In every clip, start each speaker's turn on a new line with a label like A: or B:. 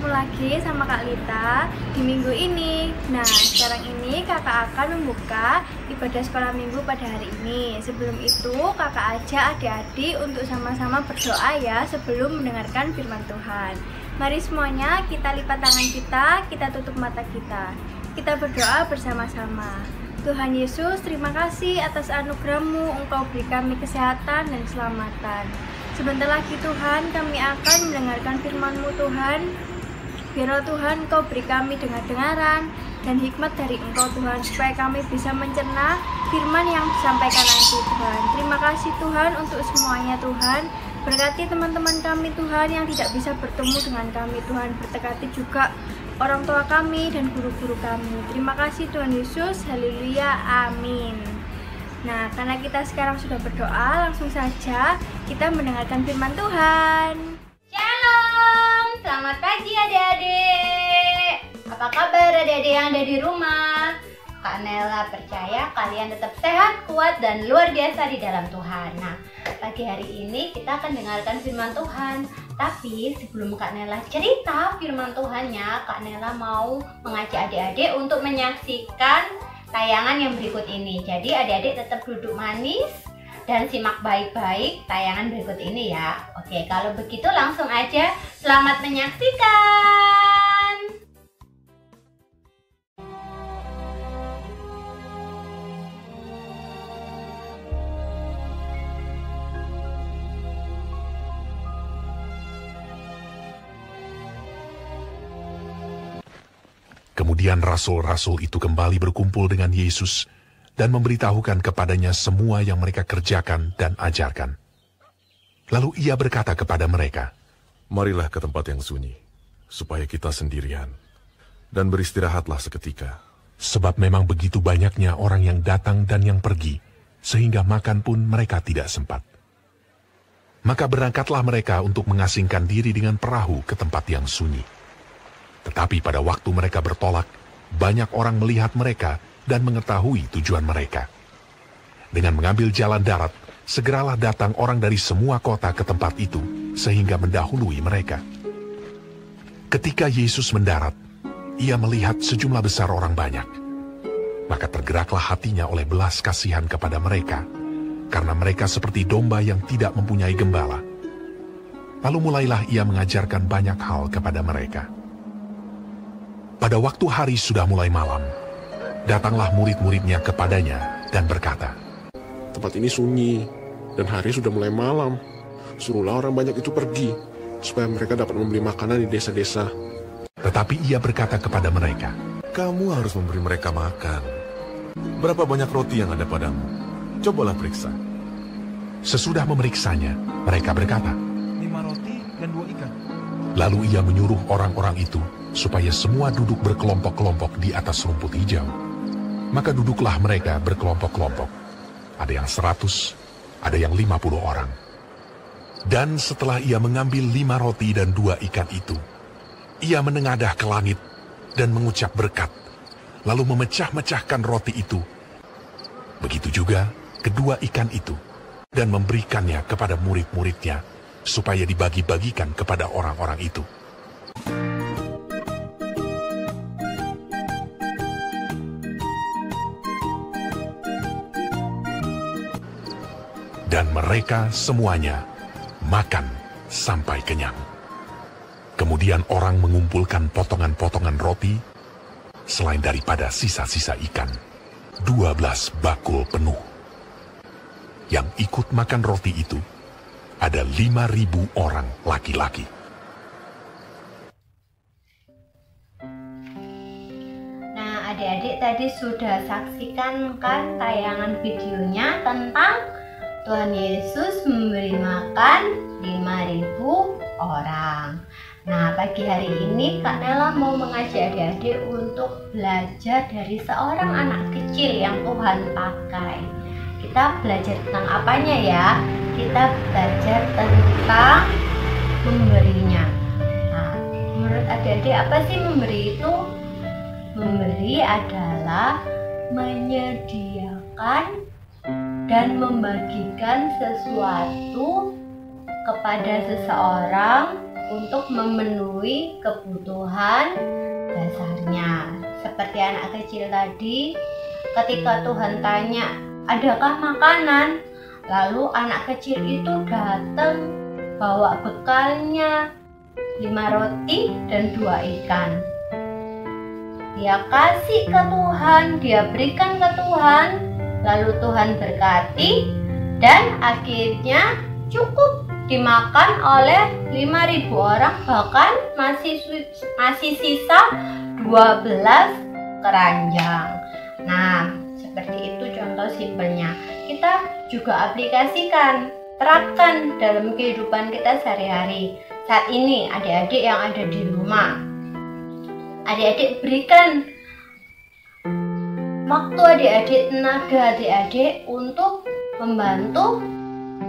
A: ketemu lagi sama Kak Lita di minggu ini. Nah, sekarang ini kakak akan membuka ibadah sekolah minggu pada hari ini. Sebelum itu, kakak ajak adik-adik untuk sama-sama berdoa ya sebelum mendengarkan firman Tuhan. Mari semuanya kita lipat tangan kita tutup mata kita. Kita berdoa bersama-sama. Tuhan Yesus, terima kasih atas anugerah-Mu, Engkau beri kami kesehatan dan keselamatan. Sebentar lagi Tuhan, kami akan mendengarkan firman-Mu Tuhan. Biarlah Tuhan Engkau beri kami dengar-dengaran dan hikmat dari Engkau Tuhan, supaya kami bisa mencerna firman yang disampaikan nanti Tuhan. Terima kasih Tuhan untuk semuanya Tuhan. Berkati teman-teman kami Tuhan yang tidak bisa bertemu dengan kami Tuhan. Berkati juga orang tua kami dan guru-guru kami. Terima kasih Tuhan Yesus. Haleluya. Amin. Nah, karena kita sekarang sudah berdoa, langsung saja kita mendengarkan firman Tuhan.
B: Shalom, selamat pagi adik-adik. Apa kabar adik-adik yang ada di rumah? Kak Nela percaya kalian tetap sehat, kuat, dan luar biasa di dalam Tuhan. Nah, pagi hari ini kita akan dengarkan firman Tuhan. Tapi sebelum Kak Nela cerita firman Tuhannya, Kak Nela mau mengajak adik-adik untuk menyaksikan tayangan yang berikut ini. Jadi adik-adik tetap duduk manis dan simak baik-baik tayangan berikut ini ya. Oke, kalau begitu langsung aja selamat menyaksikan.
C: Kemudian rasul-rasul itu kembali berkumpul dengan Yesus dan memberitahukan kepadanya semua yang mereka kerjakan dan ajarkan. Lalu ia berkata kepada mereka,
D: "Marilah ke tempat yang sunyi, supaya kita sendirian, dan beristirahatlah seketika.
C: sebab memang begitu banyaknya orang yang datang dan yang pergi, sehingga makan pun mereka tidak sempat. Maka berangkatlah mereka untuk mengasingkan diri dengan perahu ke tempat yang sunyi. Tetapi pada waktu mereka bertolak, banyak orang melihat mereka dan mengetahui tujuan mereka. Dengan mengambil jalan darat, segeralah datang orang dari semua kota ke tempat itu, sehingga mendahului mereka. Ketika Yesus mendarat, ia melihat sejumlah besar orang banyak. Maka tergeraklah hatinya oleh belas kasihan kepada mereka, karena mereka seperti domba yang tidak mempunyai gembala. Lalu mulailah ia mengajarkan banyak hal kepada mereka. Pada waktu hari sudah mulai malam, datanglah murid-muridnya kepadanya dan berkata,
E: "Tempat ini sunyi, dan hari sudah mulai malam. Suruhlah orang banyak itu pergi, supaya mereka dapat membeli makanan di desa-desa."
C: Tetapi ia berkata kepada mereka,
D: Kamu harus memberi mereka makan. Berapa banyak roti yang ada padamu? Cobalah periksa."
C: Sesudah memeriksanya, mereka berkata,
F: 5 roti dan 2 ikan.
C: Lalu ia menyuruh orang-orang itu supaya semua duduk berkelompok-kelompok di atas rumput hijau. Maka duduklah mereka berkelompok-kelompok. Ada yang 100, ada yang 50 orang. Dan setelah ia mengambil 5 roti dan 2 ikan itu, ia menengadah ke langit dan mengucap berkat, lalu memecah-mecahkan roti itu. Begitu juga kedua ikan itu, dan memberikannya kepada murid-muridnya, supaya dibagi-bagikan kepada orang-orang itu. Dan mereka semuanya makan sampai kenyang. Kemudian orang mengumpulkan potongan-potongan roti, selain daripada sisa-sisa ikan, 12 bakul penuh. Yang ikut makan roti itu, ada 5.000 orang laki-laki.
B: Nah, adik-adik tadi sudah saksikan kan tayangan videonya tentang Tuhan Yesus memberi makan 5.000 orang. Nah, pagi hari ini Kak Nela mau mengajak adik-adik untuk belajar dari seorang anak kecil yang Tuhan pakai. Kita belajar tentang apanya ya? Kita belajar tentang memberinya. Nah, menurut adik-adik apa sih memberi itu? Memberi adalah menyediakan dan membagikan sesuatu kepada seseorang untuk memenuhi kebutuhan dasarnya. Seperti anak kecil tadi, ketika Tuhan tanya, adakah makanan? Lalu anak kecil itu datang bawa bekalnya 5 roti dan 2 ikan. Dia kasih ke Tuhan, dia berikan ke Tuhan, lalu Tuhan berkati dan akhirnya cukup dimakan oleh 5.000 orang, bahkan masih sisa 12 keranjang. Nah, seperti itu contoh simpelnya. Kita juga aplikasikan, terapkan dalam kehidupan kita sehari-hari. Saat ini adik-adik yang ada di rumah, adik-adik berikan waktu adik-adik, tenaga adik-adik untuk membantu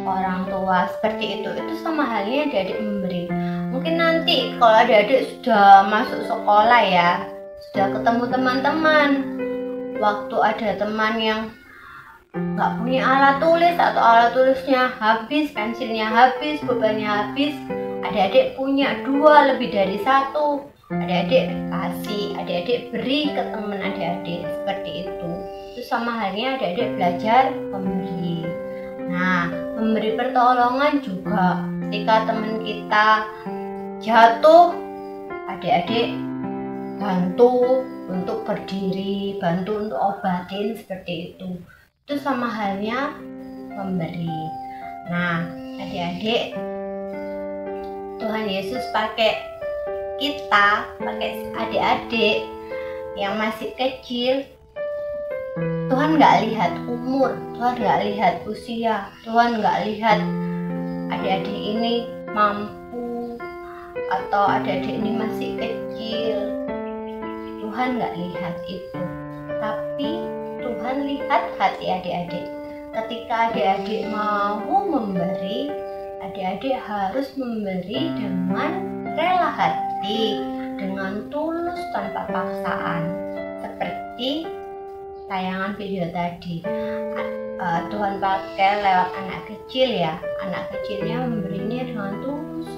B: orang tua. Seperti itu sama halnya adik-adik memberi. Mungkin nanti kalau adik-adik sudah masuk sekolah ya, sudah ketemu teman-teman, waktu ada teman yang nggak punya alat tulis atau alat tulisnya habis, pensilnya habis, pulpennya habis, adik-adik punya 2 lebih dari 1, adik-adik kasih, adik-adik beri ke teman adik-adik. Seperti itu sama halnya adik-adik belajar memberi. Nah, memberi pertolongan juga. Ketika teman kita jatuh, adik-adik bantu untuk berdiri, bantu untuk obatin, seperti itu. Itu sama halnya memberi. Nah, adik-adik, Tuhan Yesus pakai kita, pakai adik-adik yang masih kecil. Tuhan nggak lihat umur, Tuhan nggak lihat usia, Tuhan nggak lihat adik-adik ini mampu atau adik-adik ini masih kecil. Tuhan nggak lihat itu, tapi Tuhan lihat hati adik-adik. Ketika adik-adik mau memberi, adik-adik harus memberi dengan rela hati, dengan tulus tanpa paksaan. Seperti tayangan video tadi, Tuhan pakai lewat anak kecil ya. Anak kecilnya memberinya dengan tulus,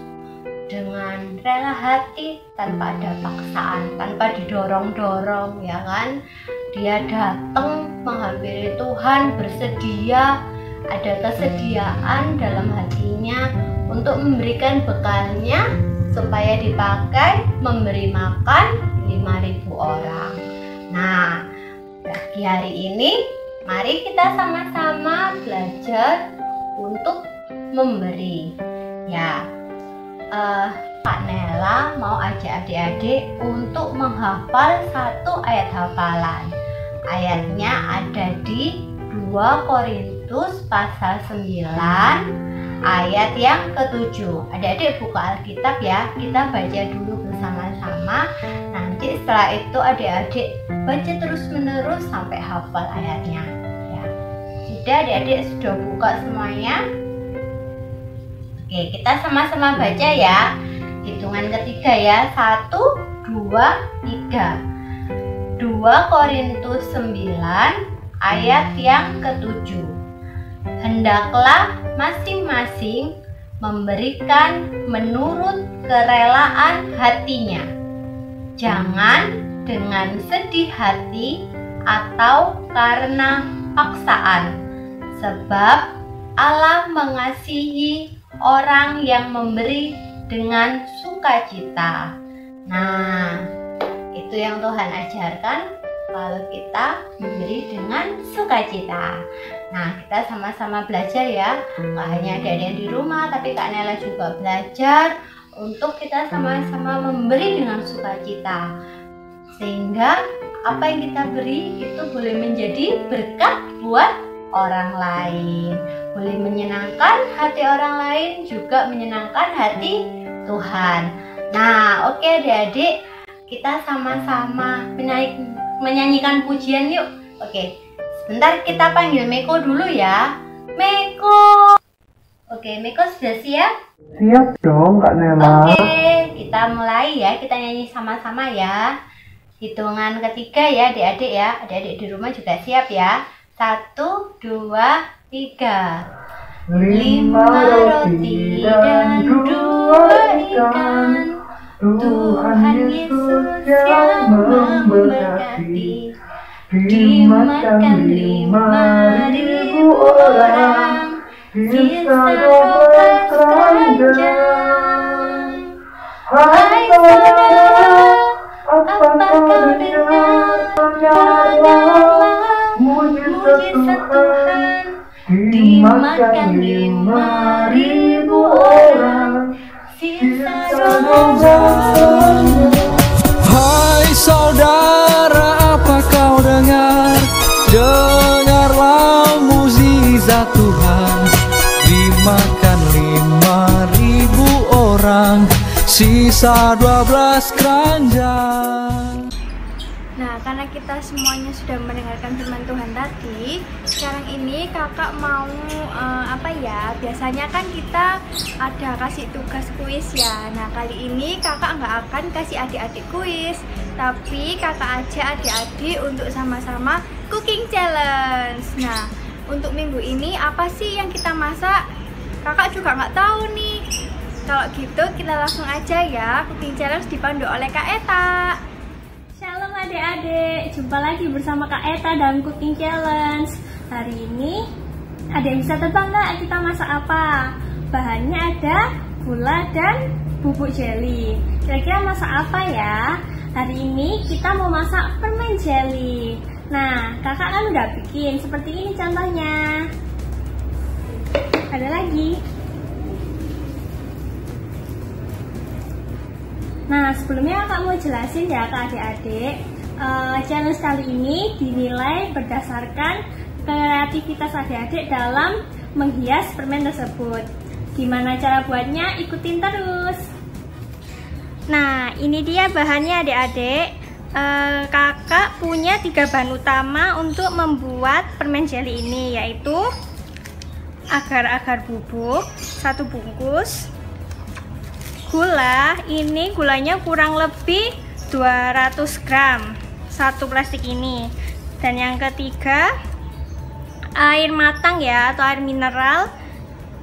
B: dengan rela hati, tanpa ada paksaan, tanpa didorong-dorong, ya kan? Dia datang menghampiri Tuhan, bersedia, ada kesediaan dalam hatinya untuk memberikan bekalnya supaya dipakai memberi makan 5.000 orang. Nah, pagi hari ini mari kita sama-sama belajar untuk memberi. Ya, Pak Nela mau ajak adik-adik untuk menghafal 1 ayat hafalan. Ayatnya ada di 2 Korintus pasal 9 ayat yang ke-7. Adik-adik buka Alkitab ya, kita baca dulu bersama-sama. Nanti setelah itu adik-adik baca terus-menerus sampai hafal ayatnya ya. Sudah adik-adik sudah buka semuanya? Oke, kita sama-sama baca ya. Hitungan ketiga ya. 1, 2, 3. 2 Korintus 9 ayat yang ke-7. Hendaklah masing-masing memberikan menurut kerelaan hatinya. Jangan dengan sedih hati atau karena paksaan, sebab Allah mengasihi orang yang memberi dengan sukacita. Nah, itu yang Tuhan ajarkan, kalau kita memberi dengan sukacita. Nah, kita sama-sama belajar ya. Nggak hanya adik-adik yang di rumah, tapi Kak Nela juga belajar untuk kita sama-sama memberi dengan sukacita. Sehingga apa yang kita beri itu boleh menjadi berkat buat orang lain. Boleh menyenangkan hati orang lain, juga menyenangkan hati Tuhan. Nah, oke adik-adik, kita sama-sama menyanyikan pujian yuk. Oke, sebentar kita panggil Meko dulu ya. Meko. Oke, Meko sudah siap?
G: Siap dong Kak Nela.
B: Oke, kita mulai ya, kita nyanyi sama-sama ya. Hitungan ketiga ya adik-adik ya. Adik-adik di rumah juga siap ya. 1, 2, 3.
G: 5 roti dan 2 ikan. Tuhan Yesus yang memberkati. Dimakan 5.000 orang. Sisa 12 keranjang. Hai saudara, apa kau dengar? Dengarlah mujizat Tuhan. Dimakan 5.000 orang. Sisa 12.
F: Hai saudara, apa kau dengar? Dengarlah mukjizat Tuhan. Dimakan 5.000 orang, sisa 12 keranjang.
A: Nah, karena kita semuanya sudah mendengarkan firman Tuhan tadi, sekarang ini kakak mau biasanya kan kita ada kasih tugas kuis ya. Nah, kali ini kakak nggak akan kasih adik-adik kuis, tapi kakak ajak adik-adik untuk sama-sama cooking challenge. Nah, untuk minggu ini apa sih yang kita masak? Kakak juga nggak tahu nih. Kalau gitu kita langsung aja ya, cooking challenge dipandu oleh Kak Eta. Shalom adik-adik, jumpa lagi bersama Kak Eta dalam Cooking Challenge. Hari ini adik bisa tebak nggak kita masak apa? Bahannya ada gula dan bubuk jelly. Kira-kira masak apa ya? Hari ini kita mau masak permen jelly. Nah, kakak kan udah bikin seperti ini contohnya. Ada lagi. Nah, sebelumnya kakak mau jelasin ya ke adik-adik, challenge kali ini dinilai berdasarkan kreativitas adik-adik dalam menghias permen tersebut. Gimana cara buatnya? Ikutin terus. Nah, ini dia bahannya adik-adik. Kakak punya 3 bahan utama untuk membuat permen jelly ini, yaitu agar-agar bubuk 1 bungkus, gula, ini gulanya kurang lebih 200 gram 1 plastik ini, dan yang ketiga air matang ya, atau air mineral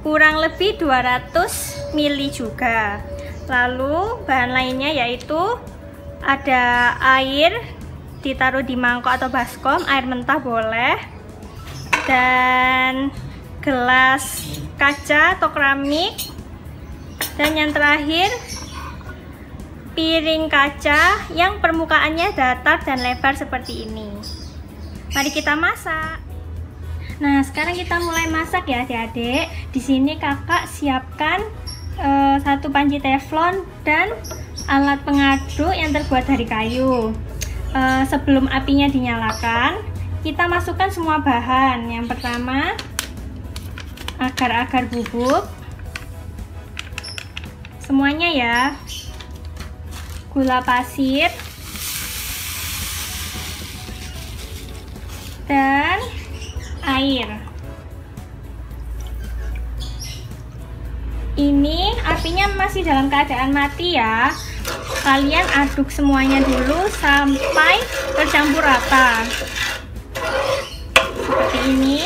A: kurang lebih 200 ml juga. Lalu bahan lainnya yaitu ada air ditaruh di mangkok atau baskom, air mentah boleh, dan gelas kaca atau keramik, dan yang terakhir piring kaca yang permukaannya datar dan lebar seperti ini. Mari kita masak. Nah, sekarang kita mulai masak ya adik-adik. Di sini kakak siapkan 1 panci teflon dan alat pengaduk yang terbuat dari kayu. Sebelum apinya dinyalakan, kita masukkan semua bahan. Yang pertama, agar-agar bubuk semuanya ya, gula pasir, dan air. Ini apinya masih dalam keadaan mati ya. Kalian aduk semuanya dulu sampai tercampur rata seperti ini.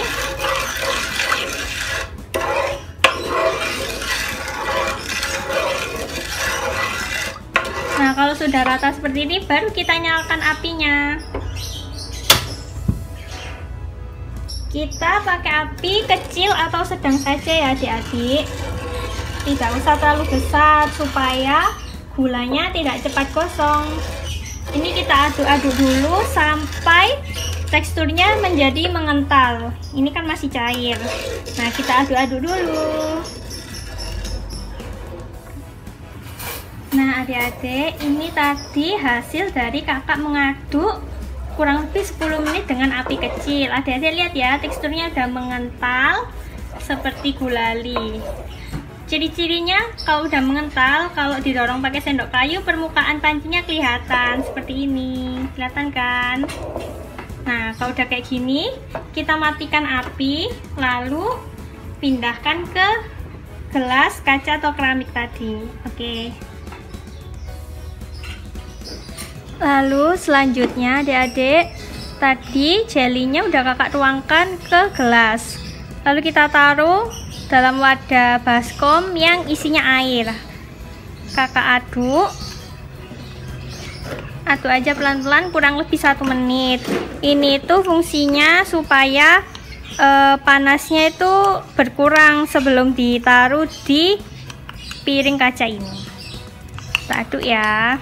A: Nah, kalau sudah rata seperti ini, baru kita nyalakan apinya. Kita pakai api kecil atau sedang saja ya adik-adik. Tidak usah terlalu besar supaya gulanya tidak cepat gosong. Ini kita aduk-aduk dulu sampai teksturnya menjadi mengental. Ini kan masih cair. Nah, kita aduk-aduk dulu. Nah adik-adik, ini tadi hasil dari kakak mengaduk kurang lebih 10 menit dengan api kecil. Adik-adik lihat ya, teksturnya udah mengental seperti gulali. Ciri-cirinya kalau udah mengental, kalau didorong pakai sendok kayu, permukaan pancinya kelihatan seperti ini. Kelihatan kan? Nah, kalau udah kayak gini, kita matikan api, lalu pindahkan ke gelas kaca atau keramik tadi. Oke. Lalu selanjutnya adik-adik, tadi jelinya udah kakak tuangkan ke gelas. Lalu kita taruh
H: dalam wadah baskom yang isinya air. Kakak aduk aja pelan-pelan kurang lebih 1 menit. Ini tuh fungsinya supaya panasnya itu berkurang sebelum ditaruh di piring kaca ini. Kita aduk ya.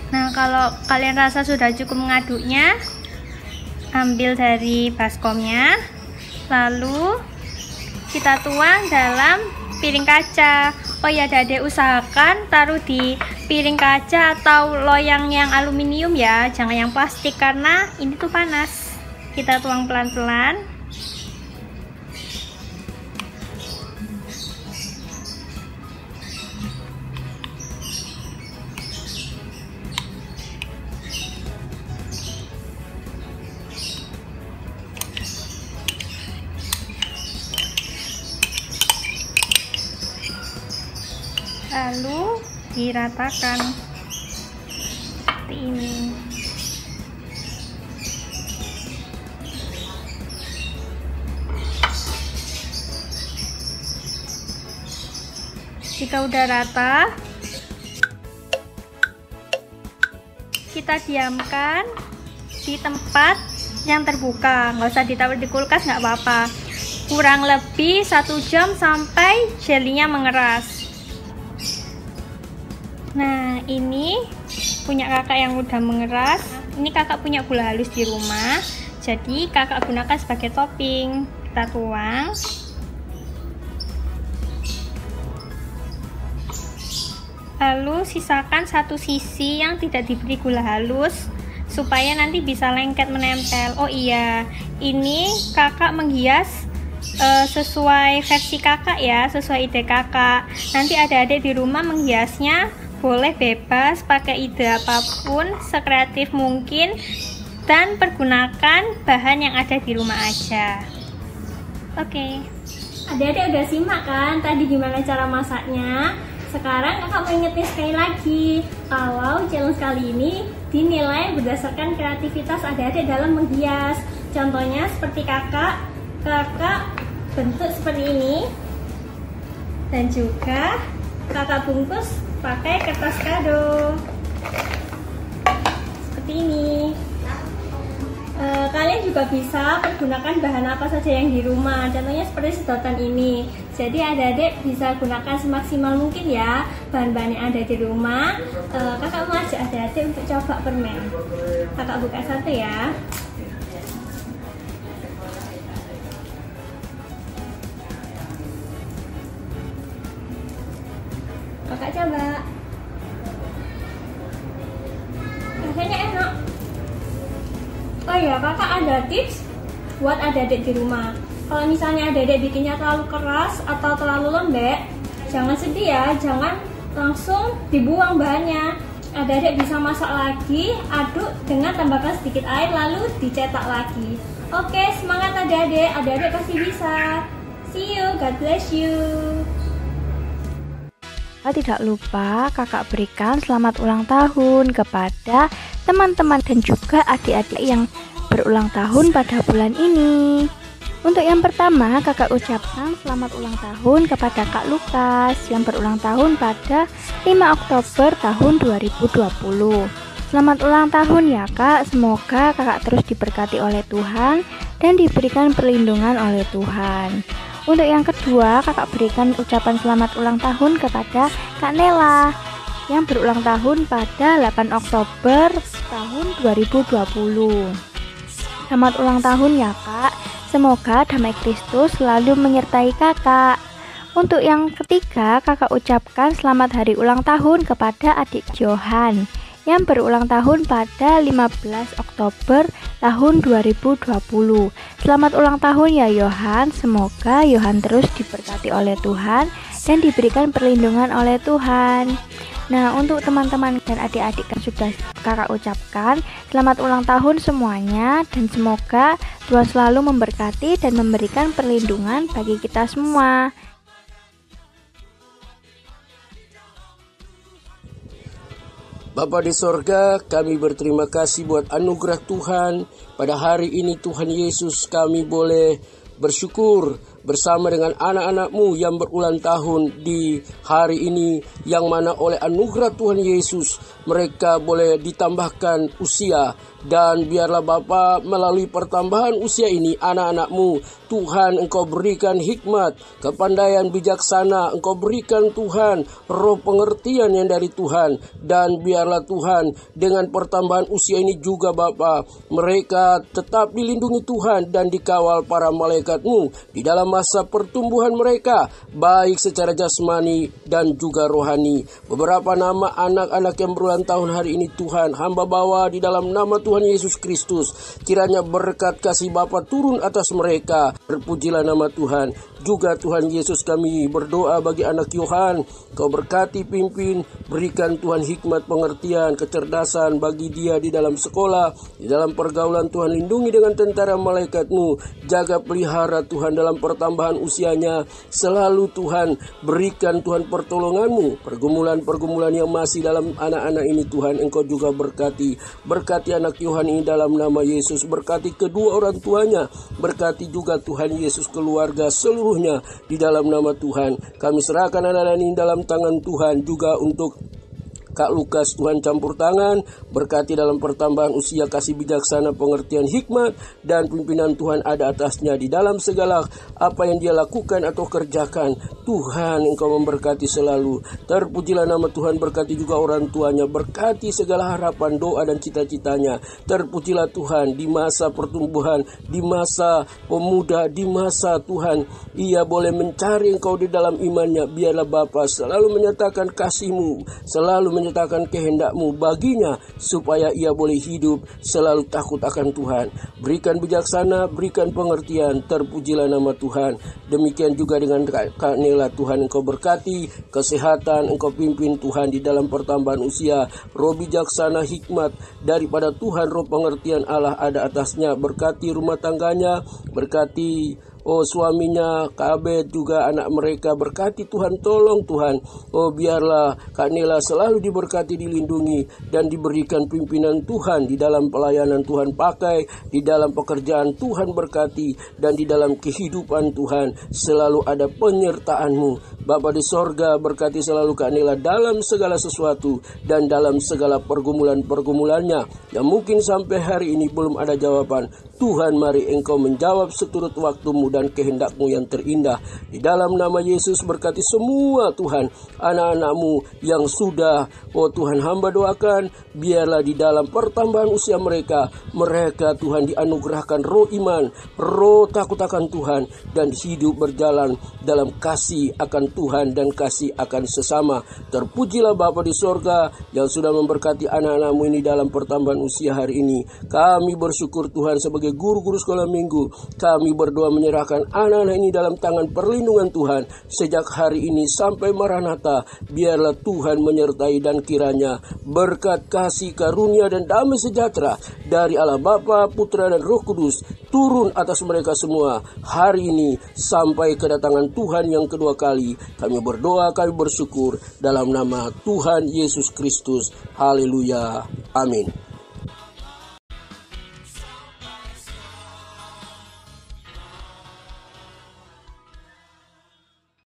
H: Nah, kalau kalian rasa sudah cukup mengaduknya, ambil dari baskomnya, lalu kita tuang dalam piring kaca. Oh ya, Adik usahakan taruh di piring kaca atau loyang yang aluminium ya, jangan yang plastik karena ini tuh panas. Kita tuang pelan-pelan. Lalu diratakan seperti ini. Jika udah rata, kita diamkan di tempat yang terbuka, nggak usah ditaruh di kulkas, nggak apa-apa. Kurang lebih 1 jam sampai jelinya mengeras. Nah, ini punya kakak yang udah mengeras. Ini kakak punya gula halus di rumah, jadi kakak gunakan sebagai topping. Kita tuang. Lalu sisakan satu sisi yang tidak diberi gula halus supaya nanti bisa lengket menempel. Oh iya, ini kakak menghias sesuai versi kakak ya, sesuai ide kakak. Nanti adik-adik di rumah menghiasnya boleh bebas, pakai ide apapun, sekreatif mungkin, dan pergunakan bahan yang ada di rumah aja. Oke.
A: Adik-adik udah simak kan tadi gimana cara masaknya? Sekarang kakak mau ingetin sekali lagi, kalau challenge kali ini dinilai berdasarkan kreativitas adik-adik dalam menghias. Contohnya seperti kakak bentuk seperti ini, dan juga kakak bungkus pakai kertas kado seperti ini. Kalian juga bisa pergunakan bahan apa saja yang di rumah, contohnya seperti sedotan ini. Jadi adik-adik bisa gunakan semaksimal mungkin ya bahan-bahan yang ada di rumah. Kakak mau ajak adik-adik untuk coba permen. Kakak buka satu ya. Kakak coba. Rasanya enak. Oh ya, kakak ada tips buat adik-adik di rumah. Kalau misalnya adik-adik bikinnya terlalu keras atau terlalu lembek, jangan sedih ya, jangan langsung dibuang bahannya. Adik-adik bisa masak lagi, aduk dengan tambahkan sedikit air lalu dicetak lagi. Oke, semangat adik-adik, adik-adik pasti bisa. See you, God bless you.
I: Tidak lupa kakak berikan selamat ulang tahun kepada teman-teman dan juga adik-adik yang berulang tahun pada bulan ini. Untuk yang pertama, kakak ucapkan selamat ulang tahun kepada Kak Lukas yang berulang tahun pada 5 Oktober tahun 2020. Selamat ulang tahun ya Kak, semoga kakak terus diberkati oleh Tuhan dan diberikan perlindungan oleh Tuhan. Untuk yang kedua, kakak berikan ucapan selamat ulang tahun kepada Kak Nela yang berulang tahun pada 8 Oktober tahun 2020. Selamat ulang tahun ya Kak, semoga damai Kristus selalu menyertai kakak. Untuk yang ketiga, kakak ucapkan selamat hari ulang tahun kepada adik Johan yang berulang tahun pada 15 Oktober tahun 2020. Selamat ulang tahun ya Yohan, semoga Yohan terus diberkati oleh Tuhan dan diberikan perlindungan oleh Tuhan. Nah, untuk teman-teman dan adik-adik yang sudah kakak ucapkan, selamat ulang tahun semuanya dan semoga Tuhan selalu memberkati dan memberikan perlindungan bagi kita semua.
J: Bapa di sorga, kami berterima kasih buat anugerah Tuhan. Pada hari ini Tuhan Yesus, kami boleh bersyukur bersama dengan anak-anak-Mu yang berulang tahun di hari ini, yang mana oleh anugerah Tuhan Yesus mereka boleh ditambahkan usia. Dan biarlah Bapa, melalui pertambahan usia ini anak-anak-Mu, Tuhan Engkau berikan hikmat, kepandaian bijaksana, Engkau berikan Tuhan roh pengertian yang dari Tuhan. Dan biarlah Tuhan dengan pertambahan usia ini juga Bapa, mereka tetap dilindungi Tuhan dan dikawal para malaikat-Mu di dalam masa pertumbuhan mereka, baik secara jasmani dan juga rohani. Beberapa nama anak-anak yang berulang tahun hari ini Tuhan, hamba bawa di dalam nama Tuhan Yesus Kristus. Kiranya berkat kasih Bapa turun atas mereka. Terpujilah nama Tuhan. Juga Tuhan Yesus, kami berdoa bagi anak Yohan, Kau berkati, pimpin, berikan Tuhan hikmat, pengertian, kecerdasan bagi dia di dalam sekolah, di dalam pergaulan. Tuhan lindungi dengan tentara malaikat-Mu, jaga pelihara Tuhan dalam pertambahan usianya. Selalu Tuhan berikan Tuhan pertolongan-Mu, pergumulan-pergumulan yang masih dalam anak-anak ini Tuhan Engkau juga berkati. Berkati anak Yohan ini dalam nama Yesus, berkati kedua orang tuanya, berkati juga Tuhan Yesus keluarga seluruhnya di dalam nama Tuhan. Kami serahkan anak-anak ini dalam tangan Tuhan. Juga untuk Kak Lukas, Tuhan campur tangan, berkati dalam pertambahan usia, kasih bijaksana, pengertian, hikmat, dan pimpinan Tuhan ada atasnya di dalam segala apa yang dia lakukan atau kerjakan. Tuhan Engkau memberkati selalu. Terpujilah nama Tuhan. Berkati juga orang tuanya, berkati segala harapan, doa, dan cita-citanya. Terpujilah Tuhan di masa pertumbuhan, di masa pemuda, di masa Tuhan ia boleh mencari Engkau di dalam imannya. Biarlah Bapa selalu menyatakan kasih-Mu, selalu menyatakan kehendak-Mu baginya, supaya ia boleh hidup selalu takut akan Tuhan. Berikan bijaksana, berikan pengertian. Terpujilah nama Tuhan. Demikian juga dengan Kak Nela, Tuhan Engkau berkati kesehatan, Engkau pimpin Tuhan di dalam pertambahan usia, roh bijaksana, hikmat daripada Tuhan, roh pengertian Allah ada atasnya. Berkati rumah tangganya, berkati suaminya, Kak Abed, juga anak mereka. Berkati Tuhan, tolong Tuhan. Biarlah Kak Nela selalu diberkati, dilindungi, dan diberikan pimpinan Tuhan di dalam pelayanan Tuhan pakai, di dalam pekerjaan Tuhan berkati, dan di dalam kehidupan Tuhan selalu ada penyertaan-Mu. Bapa di sorga, berkati selalu Kak Nela dalam segala sesuatu dan dalam segala pergumulan-pergumulannya yang mungkin sampai hari ini belum ada jawaban. Tuhan, mari Engkau menjawab seturut waktu-Mu dan kehendak-Mu yang terindah. Di dalam nama Yesus, berkati semua Tuhan anak-anak-Mu yang sudah Tuhan hamba doakan. Biarlah di dalam pertambahan usia mereka Tuhan dianugerahkan roh iman, roh takut akan Tuhan, dan hidup berjalan dalam kasih akan Tuhan dan kasih akan sesama. Terpujilah Bapa di sorga yang sudah memberkati anak-anak-Mu ini dalam pertambahan usia hari ini. Kami bersyukur Tuhan, sebagai guru-guru sekolah minggu, kami berdoa menyerahkan anak-anak ini dalam tangan perlindungan Tuhan sejak hari ini sampai Maranatha. Biarlah Tuhan menyertai, dan kiranya berkat, kasih, karunia, dan damai sejahtera dari Allah Bapa, Putra, dan Roh Kudus turun atas mereka semua hari ini sampai kedatangan Tuhan yang kedua kali. Kami berdoa, kami bersyukur dalam nama Tuhan Yesus Kristus. Haleluya. Amin.